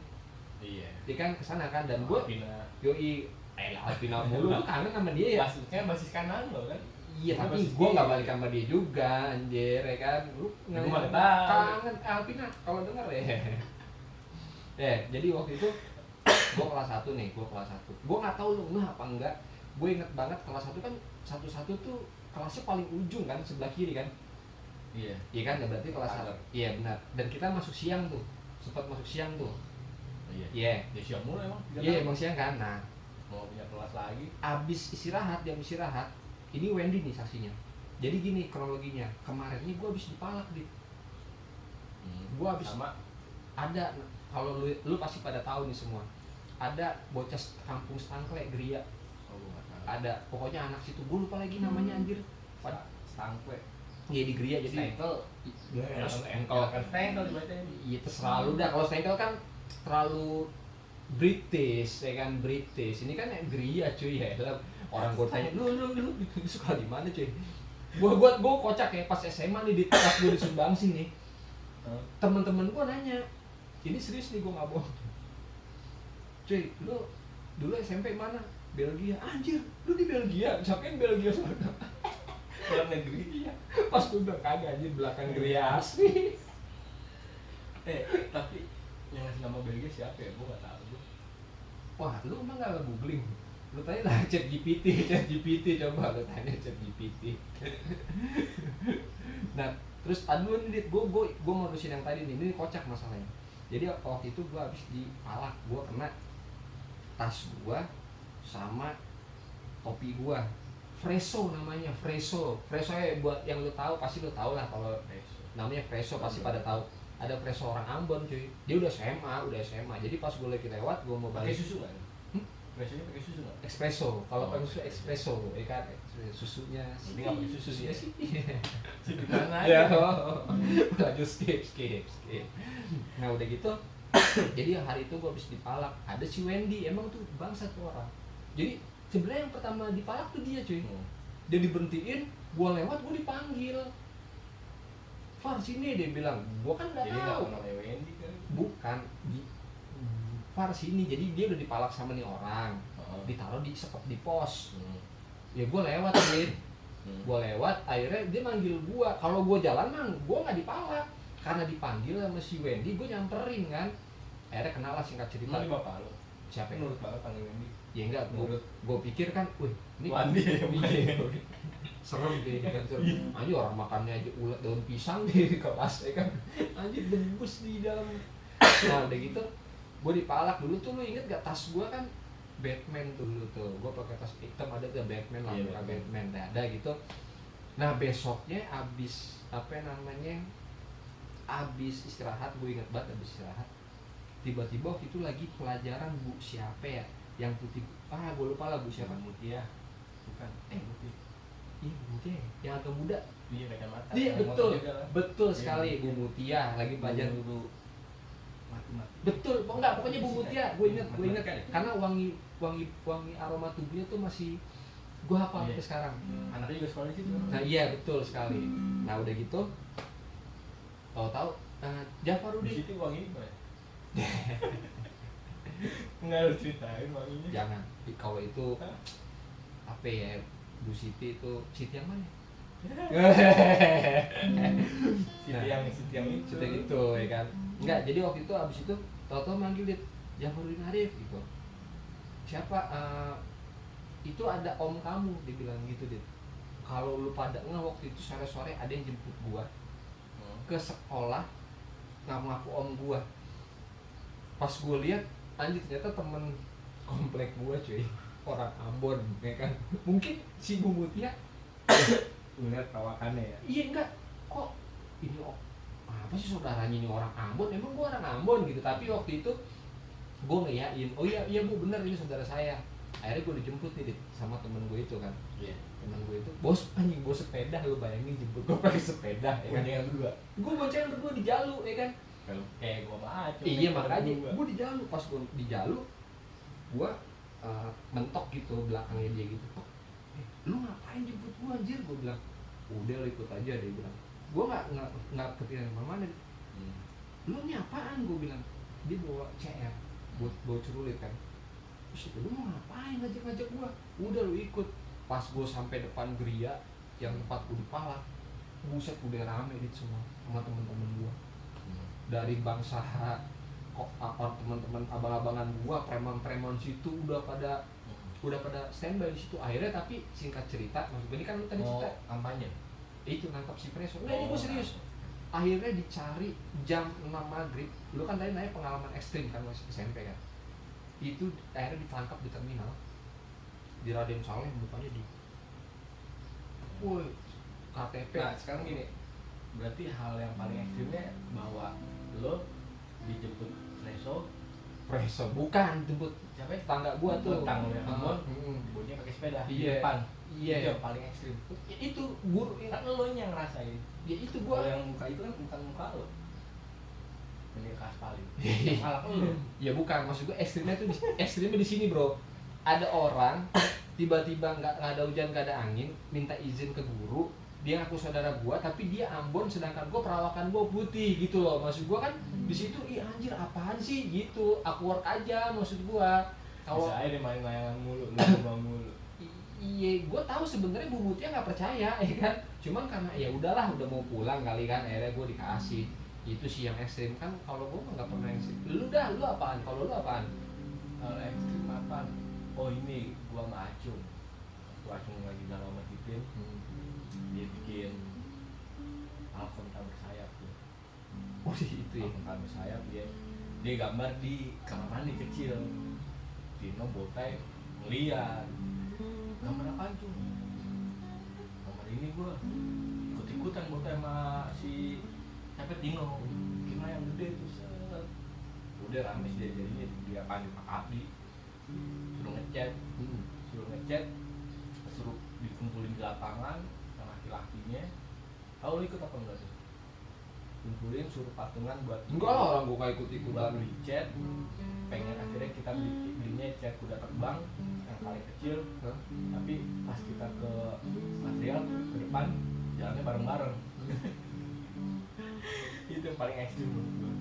S2: Iya.
S1: Dia kan kesana kan, dan gue
S2: Alpina.
S1: yoi Alpina mulu, gue kangen sama dia ya.
S2: Basisnya basis kanan lo kan.
S1: Iya,
S2: Lu
S1: tapi
S2: basis
S1: gue nggak
S2: kiri.
S1: balik sama dia juga, anjir, ya kan. Lu
S2: Ya, gua mana tahu.
S1: kangen Alpina kalau denger ya. Jadi waktu itu gue kelas 1 nih, gue kelas 1. Gue nggak tahu lu ngeh apa enggak. Gue inget banget kelas 1 kan satu tuh kelasnya paling ujung kan, sebelah kiri kan.
S2: Iya.
S1: Iya kan, nah berarti kelas 1.
S2: Pagar.
S1: Iya benar. Dan kita masuk siang tuh, sempat masuk siang tuh.
S2: Iya.
S1: Iya.
S2: Dia siang mulu emang.
S1: Iya emang siang kan. Nah,
S2: Mau punya kelas lagi.
S1: abis istirahat, jam istirahat, ini Wendy nih saksinya. Jadi gini kronologinya, kemarin ini gue abis dipalak di. Gue abis
S2: sama
S1: ada, kalau lu pasti pada tahu nih semua. Ada bocah kampung Stangkle, Geria.
S2: oh, gua nggak tahu.
S1: Ada, pokoknya anak situ, gue lupa lagi namanya anjir.
S2: Stangkwe.
S1: Iya di Geria jadi.
S2: Stengkel.
S1: Ya,
S2: Stengkel kan stengkel dibacain.
S1: iya terserah lu dah. Kalau Stengkel kan terlalu British, ya kan British. Ini kan yang Geria cuy ya. Orang gue tanya, lu suka di mana cuy? Gua kocak ya pas SMA nih, di pas gue di Sumbangsi nih. Temen-temen gue nanya, ini serius nih gue nggak bohong. Cuy, lu dulu SMP mana? Belgia. Anjir, lu di Belgia? Siapa yang Belgia sana?
S2: Dalam negeri.
S1: Iya. Pas gue bilang kagak anjir, belakang Geria asli.
S2: Tapi yang ngasih nama Belgia siapa ya? Gua nggak tahu.
S1: Wah, lu emang gak googling? Lu tanya lah ChatGPT coba lu tanya ChatGPT. Nah, terus aduh nih, gue mau terusin yang tadi nih, ini kocak masalahnya. Jadi waktu itu gue habis dipalak, gue kena tas gue sama topi gue. Freso namanya, Freso ya buat yang lu tahu pasti lu tahu lah, kalau namanya Freso pasti pada tahu. Ada Freso orang Ambon cuy, dia udah SMA, jadi pas gue lagi lewat, gue mau
S2: Pakai
S1: balik
S2: susu kan? Biasanya pakai susu nggak?
S1: espresso, kalau
S2: Oh,
S1: pakai susu espresso, ya kan, susunya
S2: Ini nggak pakai susu
S1: susunya
S2: ya?
S1: sih.
S2: Di mana
S1: Ya,
S2: aja?
S1: lanjut skip. Nah udah gitu, jadi hari itu gue habis dipalak, ada si Wendy, emang tuh bangsa tuh orang. Jadi sebenarnya yang pertama dipalak tuh dia cuy, dia diberhentiin, gue lewat, gue dipanggil. Far sini, dia bilang, gue kan nggak
S2: Jadi nggak
S1: tahu.
S2: namanya Wendy kan?
S1: Bukan di Far sini, jadi dia udah dipalak sama nih orang, ditaruh di sekop di pos. Ya gue lewat nih, gue lewat, akhirnya dia manggil gue. Kalau gue jalan mah gue nggak dipalak, karena dipanggil sama si Wendy, gue nyamperin kan. Akhirnya kenal lah, singkat cerita.
S2: Ini bapak lo?
S1: Siapa ya?
S2: Menurut bapak panggil Wendy?
S1: Ya enggak,
S2: Menurut
S1: gue pikir kan, wih ini
S2: Wandi ya,
S1: iya, serem deh kan, serem. Anjir orang makannya aja ulat daun pisang di kelas ya kan, anjir debus di dalam. Nah udah gitu, gue dipalak dulu tuh. Lu inget gak tas gue kan Batman tuh dulu tuh, gue pakai tas hitam, ada tuh Batman lah,
S2: Iya,
S1: Batman ada gitu. Nah besoknya abis abis istirahat, gue inget banget abis istirahat, tiba-tiba waktu itu lagi pelajaran bu siapa ya yang putih, gue lupa lah bu siapa.
S2: Mutia. Bukan. Mutia.
S1: Iya Bu Mutia yang agak muda.
S2: Iya, kacamata.
S1: Iya
S2: Yang
S1: betul,
S2: motor juga kan?
S1: betul
S2: Iya,
S1: sekali
S2: iya.
S1: Bu Mutia lagi belajar.
S2: dulu mati.
S1: Betul, enggak pokoknya Bu Mutia, gue inget
S2: Matematika ya?
S1: karena wangi aroma tubuhnya tuh masih gue hafal
S2: Iya.
S1: sampai sekarang.
S2: Anaknya juga sekolah di situ.
S1: Nah iya betul sekali. Nah udah gitu, tahu
S2: Di
S1: Jafarudin.
S2: situ wangi gimana? Nggak lu ceritain wanginya.
S1: Jangan, kalau itu apa ya, Bu Siti itu Siti yang mana?
S2: Siti yang itu.
S1: Sudah gitu ya kan. Enggak, jadi waktu itu abis itu tau-tau manggil Dit, Jafarudin Arif gitu. Siapa? Itu ada om kamu, dibilang gitu Dit. Kalau lu pada waktu itu sore-sore ada yang jemput gua ke sekolah, ngaku-ngaku om gua. Pas gua lihat, anjir ternyata temen komplek gua cuy, orang Ambon ya kan. Mungkin si Bu Mutia
S2: ngeliat perawakannya ya.
S1: iya enggak, kok ini apa sih saudaranya ini orang Ambon, emang gua orang Ambon gitu. Tapi waktu itu gue ngeyain, oh iya iya bu bener ini saudara saya. Akhirnya gue dijemput nih sama temen gue itu kan.
S2: Iya.
S1: Temen gue itu bos, anjing bos sepeda, lu bayangin jemput gue pakai sepeda ya kan.
S2: Yang berdua.
S1: Gue boncengin berdua di Jalu ya kan.
S2: Kalau kayak gua mah aja.
S1: Iya makanya gue di Jalu, pas gue di Jalu gue mentok gitu belakangnya dia gitu. Lu ngapain jemput gue anjir, gue bilang udah lu ikut aja, dia bilang gue nggak kepikiran kemana. Lu ini apaan, gue bilang. Dia bawa CR buat bawa celurit kan. Terus lu mau ngapain ngajak gue, udah lu ikut. Pas gue sampai depan geria yang tempat gue dipalak, buset udah rame di semua sama temen-temen gue dari bangsa kok apa, teman-teman abang-abangan gua, preman-preman situ udah pada standby di situ. Akhirnya tapi singkat cerita, maksud gue ini kan lu tadi cerita
S2: kampanye
S1: itu nangkap si Preso. Enggak, ini gue serius. Akhirnya dicari jam 6 maghrib. Lu kan tadi nanya pengalaman ekstrim kan masih SMP kan. Itu akhirnya ditangkap di terminal di Raden Saleh, bukannya di woi KTP.
S2: Nah sekarang gini, berarti hal yang paling ekstrimnya bahwa lo dijemput Preso
S1: bukan jemput
S2: siapa ya?
S1: tetangga gua tuh,
S2: Tetangga yang Ambon,
S1: mm.
S2: dibawa pakai sepeda di
S1: Iya.
S2: depan.
S1: Iya.
S2: Itu yang paling ekstrim.
S1: Ya, itu guru
S2: Kan lo yang ngerasain.
S1: ya itu
S2: Kalau
S1: gua
S2: yang muka itu kan bukan muka lo. Ini paling. Yang salah lo.
S1: ya bukan, maksud gua ekstrimnya di sini bro. Ada orang tiba-tiba nggak ada hujan nggak ada angin minta izin ke guru, dia ngaku saudara gua tapi dia Ambon sedangkan gua perawakan gua putih gitu loh. Maksud gua kan di situ ih anjir apaan sih gitu, awkward aja maksud gua. Kalau
S2: Bisa aja dia main layangan mulu, lu mulu.
S1: iya, gue tahu sebenarnya Bu Mutia nggak percaya, ya kan. Cuman karena ya udahlah, udah mau pulang kali kan, akhirnya gue dikasih. Itu sih yang ekstrim kan. Kalau gue nggak pernah ekstrim. Lu apaan? Kalau lu apaan?
S2: Kalau ekstrim apaan? Oh ini gua sama Acung. Waktu Acung lagi dalam sama Titin, dia bikin Falcon tak bersayap tuh.
S1: Oh itu ya.
S2: Falcon tak bersayap dia gambar di kamar mandi kecil. Tino botai ngeliat gambar apa Acung? Gambar ini gua ikut-ikutan botai sama si siapa Tino bikin yang gede tuh set. Udah rame sih jadinya dia panik Pak Abdi suruh ngechat suruh dikumpulin di lapangan yang laki-lakinya. Tahu lu ikut apa enggak tuh? Kumpulin suruh patungan buat
S1: Enggak lah, orang gue kayak
S2: buat
S1: ikut-ikutan.
S2: beli cat. Pengen akhirnya kita belinya cat kuda terbang yang paling kecil.
S1: Hah?
S2: Tapi pas kita ke material ke depan jalannya bareng-bareng. Itu yang paling ekstrim menurut gue.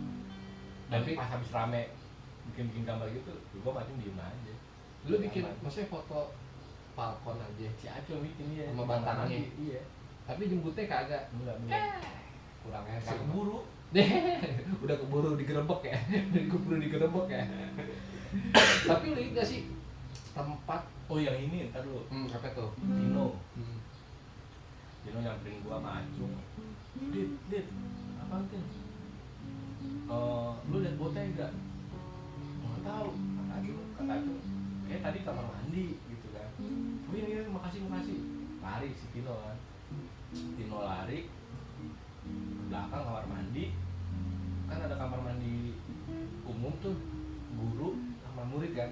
S2: Dan
S1: Tapi-
S2: pas habis rame bikin gambar gitu, gue macam diem aja.
S1: Lu bikin, maksudnya foto Falcon aja
S2: Si Acung bikin dia
S1: sama bantangannya?
S2: Iya.
S1: tapi jemputnya kagak.
S2: Enggak.
S1: Kurang
S2: Nggak
S1: ekstrim.
S2: keburu.
S1: Udah keburu digerebek ya. Keburu digerebek ya. Tapi lu ingat sih tempat
S2: Oh yang ini ntar lu
S1: apa tuh?
S2: Dino nyamperin gua sama Acung. Dit apaan tuh? Lu liat botai enggak? Nggak tahu. Kata Acung kayak tadi kamar mandi gitu kan. Oh ini makasih. Lari si Tino kan. Tino lari belakang kamar mandi. Kan ada kamar mandi umum tuh, guru sama murid kan.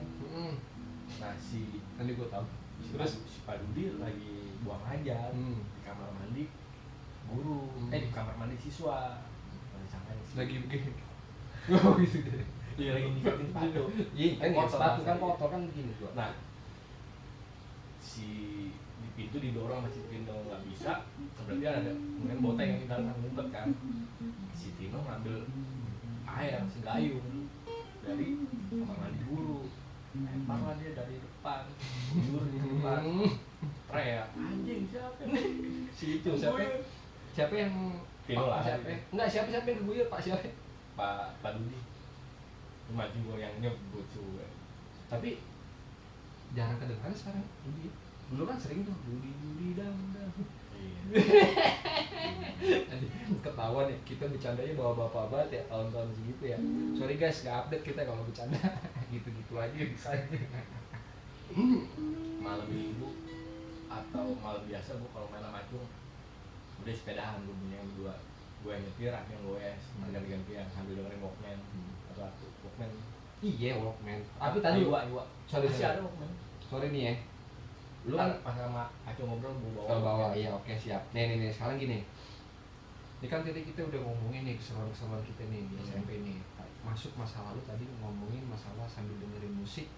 S2: Nah si
S1: Nanti gue tahu.
S2: terus si Pak Dudi lagi buang hajat di kamar mandi guru, di kamar mandi siswa.
S1: Lagi begini. Oh gitu deh.
S2: Iya lagi nyikatin sepatu.
S1: Iya kan ya,
S2: Kotor
S1: sepatu kan
S2: rasanya.
S1: kotor kan begini gua.
S2: Nah si di pintu didorong masih Tino nggak bisa, berarti ada kemudian botai yang di dalam ngumpet kan. Si Tino ngambil air segayung dari kamar mandi guru, lemparlah dia dari depan, mundur di depan, teriak anjing siapa nih?
S1: Si itu siapa yang
S2: Tino lah.
S1: siapa? Enggak, siapa yang keguyur Pak siapa?
S2: Pak Dudi. Maju gue yang nyebut juga.
S1: Tapi jarang kedengeran sekarang Dudi. Dulu kan sering tuh Dudi dang.
S2: Iya.
S1: Ketahuan ya, kita bercandanya bawa bapak banget ya tahun-tahun segitu ya. Sorry guys, nggak update kita kalau bercanda. Gitu-gitu aja bisa.
S2: Malam minggu atau malam biasa gue kalau main sama Acung udah sepedahan gue punya yang berdua. Gue yang nyetir, aku yang goes, ganti-gantian sambil dengerin Walkman atau aku Walkman
S1: Iya Walkman. Tapi tadi
S2: Iwa.
S1: sorry
S2: Masih ada Walkman.
S1: sorry nih ya.
S2: Lu kan pas sama Aco ngobrol gua
S1: Kalau bawa iya oke siap. Nih sekarang gini. Ini kan tadi kita udah ngomongin nih keseruan-keseruan kita nih di SMP nih. Masuk masa lalu tadi ngomongin masalah sambil dengerin musik.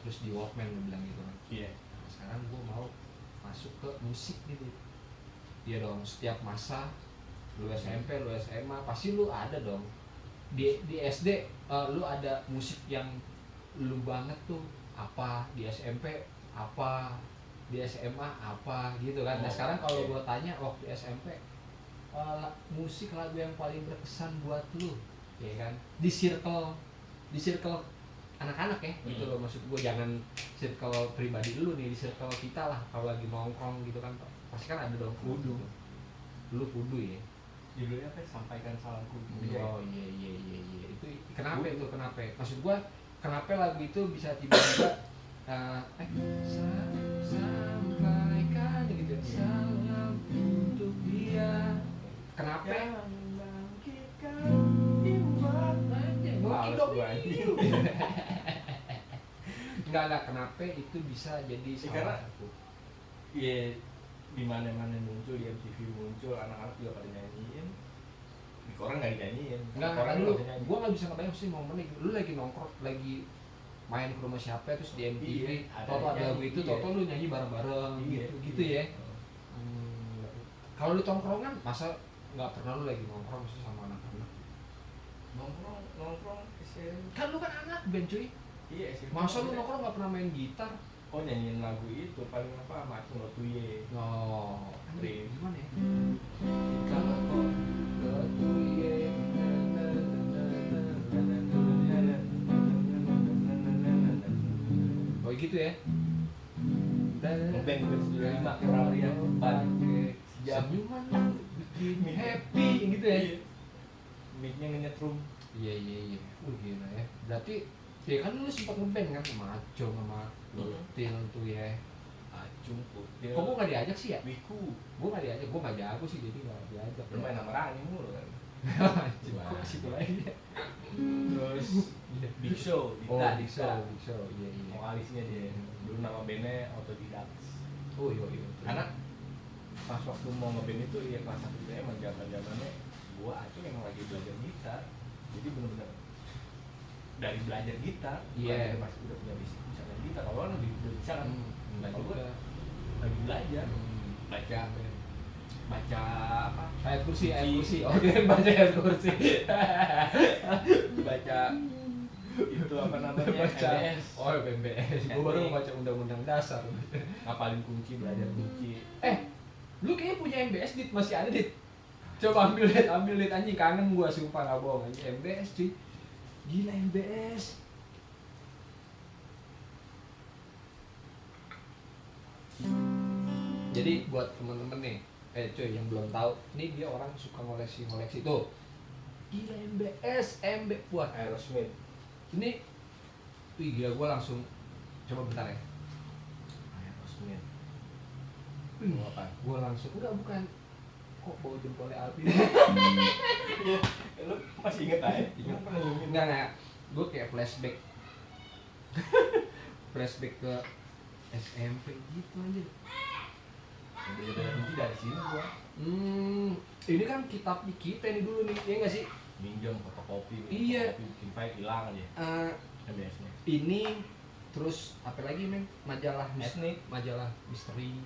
S1: Terus di Walkman lu bilang gitu kan.
S2: Iya.
S1: Nah, sekarang gua mau masuk ke musik gitu. Iya dong, setiap masa lu SMP, lu SMA pasti lu ada dong. Di SD lu ada musik yang lu banget tuh apa, di SMP apa, di SMA apa gitu kan. Nah sekarang kalau gua tanya waktu SMP musik lagu yang paling berkesan buat lu ya kan di circle anak-anak ya gitu loh, maksud gua jangan circle pribadi dulu nih, di circle kita lah kalau lagi nongkrong gitu kan pasti kan ada dong kudu lu kudu ya
S2: Judulnya apa? Sampaikan salamku.
S1: oh iya itu kenapa itu kenapa maksud gua kenapa lagu itu bisa tiba-tiba sampaikan gitu salam untuk dia kenapa enggak kenapa itu bisa jadi salah satu
S2: iya di mana-mana muncul, di MTV muncul, anak-anak juga pada nyanyiin. Di koran nggak dinyanyiin.
S1: Enggak, lu gua nggak bisa ngebayang sih momennya lu lagi nongkrong lagi main ke rumah siapa terus di MTV toto ada lagu itu toto lu nyanyi bareng-bareng gitu ya. Kalau di tongkrongan masa nggak pernah lu lagi nongkrong sih sama anak-anak?
S2: Nongkrong
S1: Kan lu kan anak band cuy.
S2: iya sih.
S1: Masa lu nongkrong nggak pernah main gitar?
S2: Oh nyanyiin lagu itu paling apa macam Lotuye.
S1: Oh,
S2: Rip.
S1: gimana ya? Kalau kok Lotuye oh gitu ya?
S2: Ngeband 95 Ferrari ya balik
S1: senyuman bikin happy gitu ya?
S2: Mic-nya ngenyetrum.
S1: Iya gila ya. Berarti ya kan lu sempat ngeband kan sama Acung sama Lutil tuh ya.
S2: Acung Lutil.
S1: Kok gua nggak diajak sih ya?
S2: Wiku.
S1: Gua nggak diajak, gua nggak jago sih jadi nggak diajak.
S2: Lu main sama Rani mulu kan.
S1: Kok ke situ lagi ya?
S2: Terus Big Show,
S1: Big Show, iya.
S2: Vokalisnya dia. Dulu nama bandnya Autodidacts.
S1: Oh iya.
S2: Karena pas waktu mau ngeband itu ya kelas 1 itu emang zaman-zamannya gua Acung emang lagi belajar gitar. Jadi bener-bener dari belajar gitar, belajar pas udah punya bisa main gitar. Kalau orang udah bisa kan, kalau gue lagi belajar, baca apa?
S1: Ayat kursi. Oh dia baca ayat kursi.
S2: Baca itu apa namanya? MBS.
S1: Oh MBS. Gue baru baca undang-undang dasar.
S2: Ngapalin kunci, belajar kunci.
S1: Lu kayaknya punya MBS dit, masih ada dit. Coba ambil dit anjing, kangen gua sumpah nggak bohong anjing. MBS cuy. Gila MBS. Jadi buat temen-temen nih, cuy yang belum tahu, ini dia orang suka ngoleksi tuh. Gila MBS, buat
S2: Aerosmith.
S1: ini, gila gua langsung coba bentar ya.
S2: Aerosmith.
S1: Mau apa? Gua langsung bukan. Kok bau jempolnya Alvin?
S2: Iya, lu masih inget aja? Ingat pernah nyium?
S1: Enggak. Gue kayak flashback ke SMP gitu aja.
S2: Belajar kunci dari sini gua.
S1: Ini kan kitab kita nih dulu nih, ya nggak sih?
S2: Minjem fotokopi,
S1: Iya.
S2: bikin file hilang aja. MBS-nya.
S1: Ini terus apa lagi men? Majalah
S2: Etnik,
S1: majalah misteri.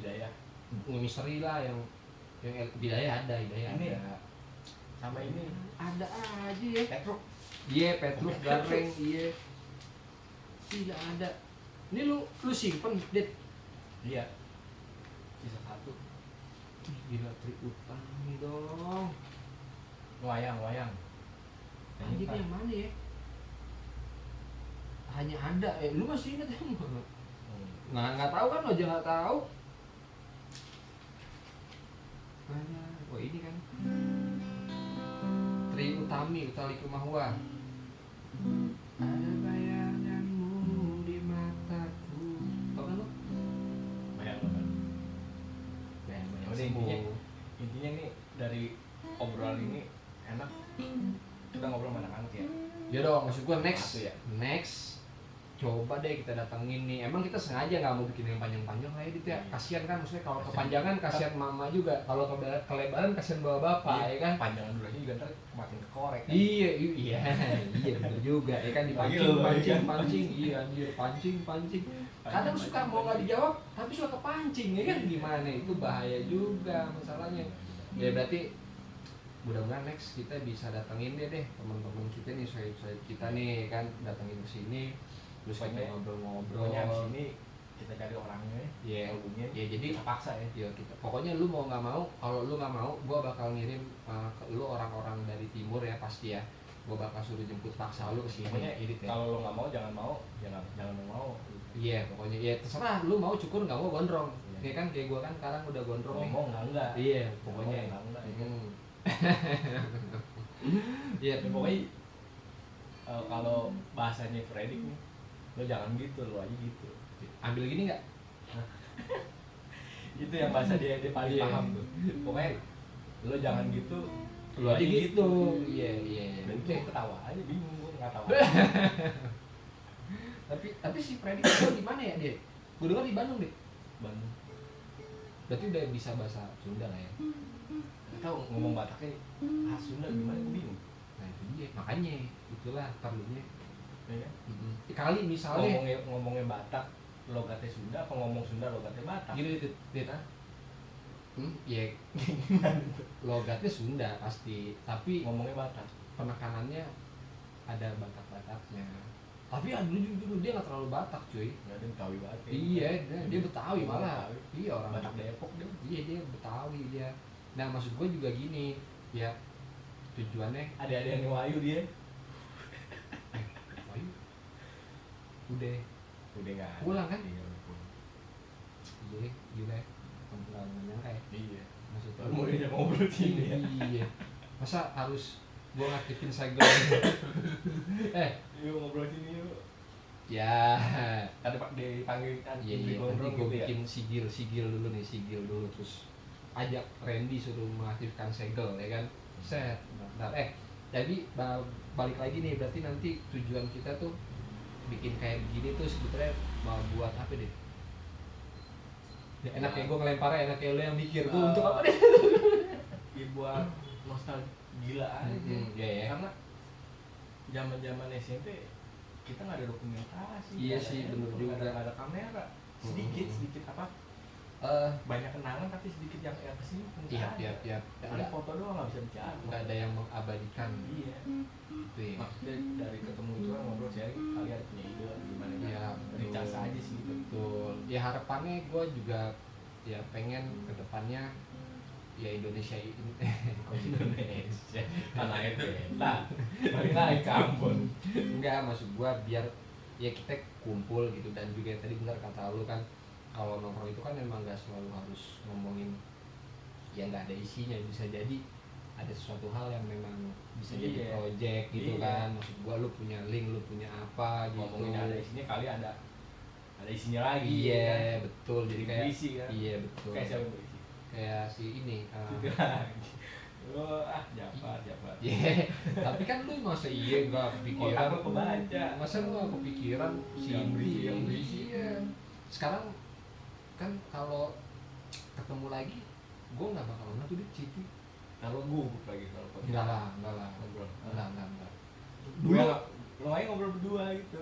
S2: Hidayah.
S1: Misteri lah yang Hidayah ada.
S2: Ini. Sama ini
S1: Ada aja ya.
S2: Petruk.
S1: Iya, Petruk Gareng, iya. Tidak ada. Ini lu simpen, Dit.
S2: Iya. Sisa 1.
S1: Gila Tri Utami dong.
S2: Wayang.
S1: Anjing yang mana ya? Hanya ada, lu masih ingat ya? Nggak tahu kan, aja nggak tahu. Mana? Oh ini kan. Tri Utami, Utali Kumahua. Ada bayanganmu di mataku. Tau kan lu?
S2: Bayang. Intinya nih dari obrolan ini enak. Kita ngobrol sama anak-anak ya.
S1: Ya dong, maksud gua next.
S2: Satu ya?
S1: Next. Coba deh kita datengin nih. Emang kita sengaja nggak mau bikin yang panjang-panjang lah ya, Dit ya. Kasihan kan, maksudnya kalau kepanjangan kasihan mama juga. Kalau kelebaran kasihan bapak-bapak ya kan.
S2: Panjangan durasi juga ntar makin kekorek kan.
S1: Iya, iya bener juga ya kan, dipancing, iya anjir, pancing. Kadang suka mau nggak dijawab, tapi suka kepancing ya kan, gimana itu bahaya juga masalahnya. Ya berarti mudah-mudahan next kita bisa datengin deh teman-teman kita nih, saya kita nih kan, datengin ke sini terus kita ngobrol-ngobrol.
S2: Pokoknya abis ini kita cari orangnya, hubungin.
S1: Ya jadi
S2: kita paksa ya.
S1: Ya kita pokoknya lu mau nggak mau, kalau lu nggak mau gua bakal ngirim ke lu orang-orang dari timur ya pasti ya, gua bakal suruh jemput paksa lu ke sini.
S2: Pokoknya
S1: ya.
S2: kalau lo nggak mau jangan mau.
S1: Iya pokoknya ya terserah lu, mau cukur nggak mau gondrong. Ya kan kayak gua kan sekarang udah gondrong nih.
S2: Ngomong enggak.
S1: Iya pokoknya
S2: enggak.
S1: Iya
S2: pokoknya kalau bahasanya Freddy nih, lo jangan gitu, lo aja gitu.
S1: ambil gini nggak?
S2: Itu yang bahasa dia paling
S1: Iya.
S2: paham tuh. Pokoknya lo jangan gitu,
S1: Lu aja gitu. Iya.
S2: Dan itu ketawa aja, bingung gue nggak tahu.
S1: Tapi si Freddy itu di mana ya dia? Gue dengar di Bandung deh.
S2: Bandung.
S1: Berarti udah bisa bahasa Sunda lah ya.
S2: Nggak tahu ngomong Bataknya Sunda gimana, gue bingung.
S1: Nah itu dia, makanya itulah perlunya.
S2: Ya kan?
S1: Kali misalnya
S2: ngomongnya Batak logatnya Sunda, apa ngomong Sunda logatnya Batak?
S1: gini Dit. Ya logatnya Sunda pasti, tapi
S2: Ngomongnya Batak.
S1: penekanannya ada Batak-Bataknya. Tapi ya dulu dia nggak terlalu Batak cuy.
S2: Nggak ada Betawi banget.
S1: Iya, dia Betawi malah.
S2: Betawi.
S1: Iya orang
S2: Batak Depok dia.
S1: Iya dia Betawi dia. Nah maksud gue juga gini, ya tujuannya
S2: Ada yang Wahyu dia.
S1: Wahyu udah
S2: Nggak ada.
S1: pulang kan?
S2: Iya, udah pulang.
S1: Iya gila ya, nggak nyangka ya.
S2: Iya.
S1: Maksudnya
S2: Mau dia ngobrol sini ya.
S1: Iya, masa harus gue ngaktifin segel?
S2: Yuk ngobrol sini yuk.
S1: Ya
S2: Tadi Pak dipanggil kan.
S1: iya nanti gue
S2: gitu ya.
S1: bikin sigil dulu terus ajak Randy suruh mengaktifkan segel ya kan. Set bentar. Jadi balik lagi nih, berarti nanti tujuan kita tuh bikin kayak gini tuh sebetulnya mau buat apa deh? Enak kayak gue ngelemparnya, enak kayak lo yang mikir tuh untuk apa deh?
S2: Ya buat nostalgia aja.
S1: Iya ya.
S2: Karena zaman SMP kita nggak ada dokumentasi.
S1: Iya
S2: nggak ada
S1: sih, bener
S2: handphone,
S1: juga.
S2: nggak ada kamera. Sedikit apa? Banyak kenangan tapi sedikit yang kesimpan.
S1: Iya.
S2: Karena foto doang nggak bisa bicara.
S1: Nggak ada yang mengabadikan.
S2: Iya.
S1: Itu ya.
S2: Maksudnya dari ketemu itu kan ngobrol sharing, kalian punya ide gimana kan?
S1: Iya,
S2: Dari
S1: betul.
S2: casa aja sih gitu.
S1: Betul. Ya harapannya gue juga ya pengen kedepannya ya Indonesia ini
S2: Indonesia tanah itu nah balik lagi ke Ambon.
S1: enggak, maksud gue biar ya kita kumpul gitu, dan juga tadi benar kata lu kan, kalau nongkrong itu kan memang nggak selalu harus ngomongin ya nggak ada isinya, bisa jadi ada sesuatu hal yang memang bisa jadi
S2: Iya.
S1: project gitu
S2: Iya.
S1: kan. Maksud gue lu punya link, lu punya apa gitu.
S2: Ngomongin ada isinya kali ada isinya lagi.
S1: Iya
S2: ya kan?
S1: betul, jadi kayak
S2: Berisi kan.
S1: iya betul,
S2: Kayak siapa yang berisi?
S1: kayak si ini
S2: Gitu lagi. Japar.
S1: Iya, tapi kan lu masa iya nggak kepikiran?
S2: Otak lu kebaca.
S1: Masa lu nggak kepikiran si
S2: Yang berisi, yang
S1: Indi?
S2: berisi.
S1: Iya. Sekarang kan kalau ketemu lagi, gue nggak bakal ngomong tuh di Citi.
S2: Kalau gugup lagi kalau
S1: Enggak lah.
S2: ngobrol.
S1: Enggak.
S2: Dulu lo aja ngobrol berdua gitu.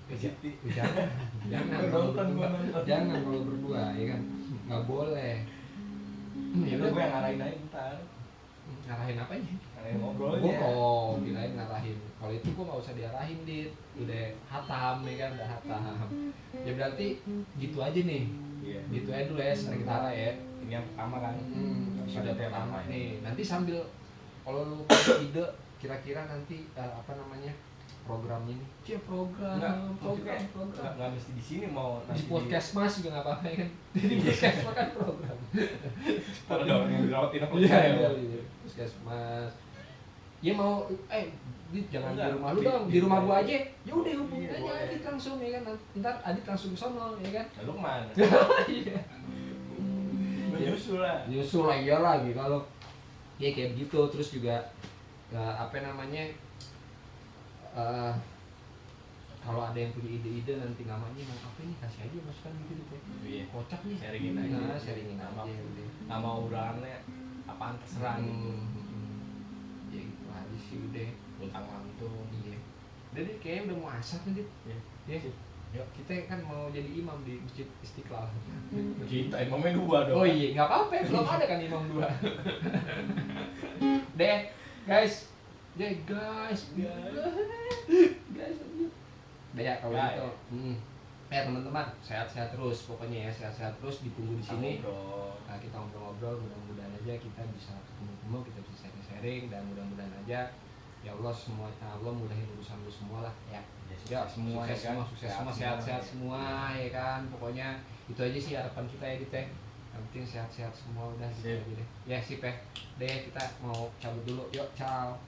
S2: Ke Siti.
S1: Jangan
S2: Gua nonton.
S1: Jangan kalau berdua, ya kan? Nggak boleh.
S2: Ya udah gue yang ngarahin aja ntar.
S1: Ngarahin apanya?
S2: Ngarahin
S1: Gue
S2: ngobrolnya.
S1: kirain ngarahin. Kalau itu gue nggak usah diarahin, Dit. Udah hatam ya kan, udah hatam. Ya berarti gitu aja nih.
S2: Iya.
S1: Gitu aja dulu ya, sementara ya.
S2: Ini yang pertama kan.
S1: Sudah pertama nih. Nanti sambil kalau lu punya ide kira-kira nanti apa namanya programnya nih? Cia program.
S2: Enggak mesti di sini mau
S1: Di podcast mas juga nggak apa-apa ya kan? Di podcast mas kan program.
S2: Kalau ada orang yang dirawat inap
S1: Iya. Podcast mas. Ya mau Dit, jangan
S2: Enggak,
S1: di rumah lu
S2: di-
S1: dong,
S2: di-
S1: di rumah gua aja. Ya udah hubungin
S2: Iya,
S1: aja
S2: boleh.
S1: Adit langsung ya kan. Ntar Adit langsung ke sono ya kan.
S2: Lalu kemana?
S1: Iya.
S2: Menyusul lah.
S1: Nyusul lah iya lagi kalau ya kayak begitu. Terus juga apa namanya eh, kalau ada yang punya ide-ide nanti namanya mau apa nih kasih aja masukan gitu gitu.
S2: Iya.
S1: Kocak nih.
S2: Sharingin aja.
S1: Nah, sharingin
S2: Nama-
S1: aja udah.
S2: Nama urangnya apaan terserah gitu.
S1: Ya gitu aja sih udah.
S2: Buntang lantung.
S1: Iya. Jadi kayaknya udah mau asar nih, Dit.
S2: Iya.
S1: Ya.
S2: Yuk.
S1: Kita kan mau jadi imam di Masjid Istiqlal.
S2: Kita imamnya 2 dong.
S1: Oh iya, nggak apa-apa, belum ada kan imam 2. Deh, guys. Guys. Udah ya kalau
S2: Ya,
S1: gitu. Ya teman-teman, sehat-sehat terus pokoknya ya, sehat-sehat terus, ditunggu di sini.
S2: Ngobrol.
S1: Nah, kita ngobrol-ngobrol, mudah-mudahan aja kita bisa ketemu-ketemu, kita bisa sharing-sharing, dan mudah-mudahan aja ya Allah Allah mudahin urusan lu semua lah ya. Ya semua
S2: Sukses kan?
S1: sukses semua, sehat-sehat semua ya kan. Pokoknya itu aja sih harapan kita ya Dit. Yang penting sehat-sehat semua udah gitu
S2: Sip.
S1: aja deh. Ya sip ya. Deh kita mau cabut dulu. Yuk, ciao.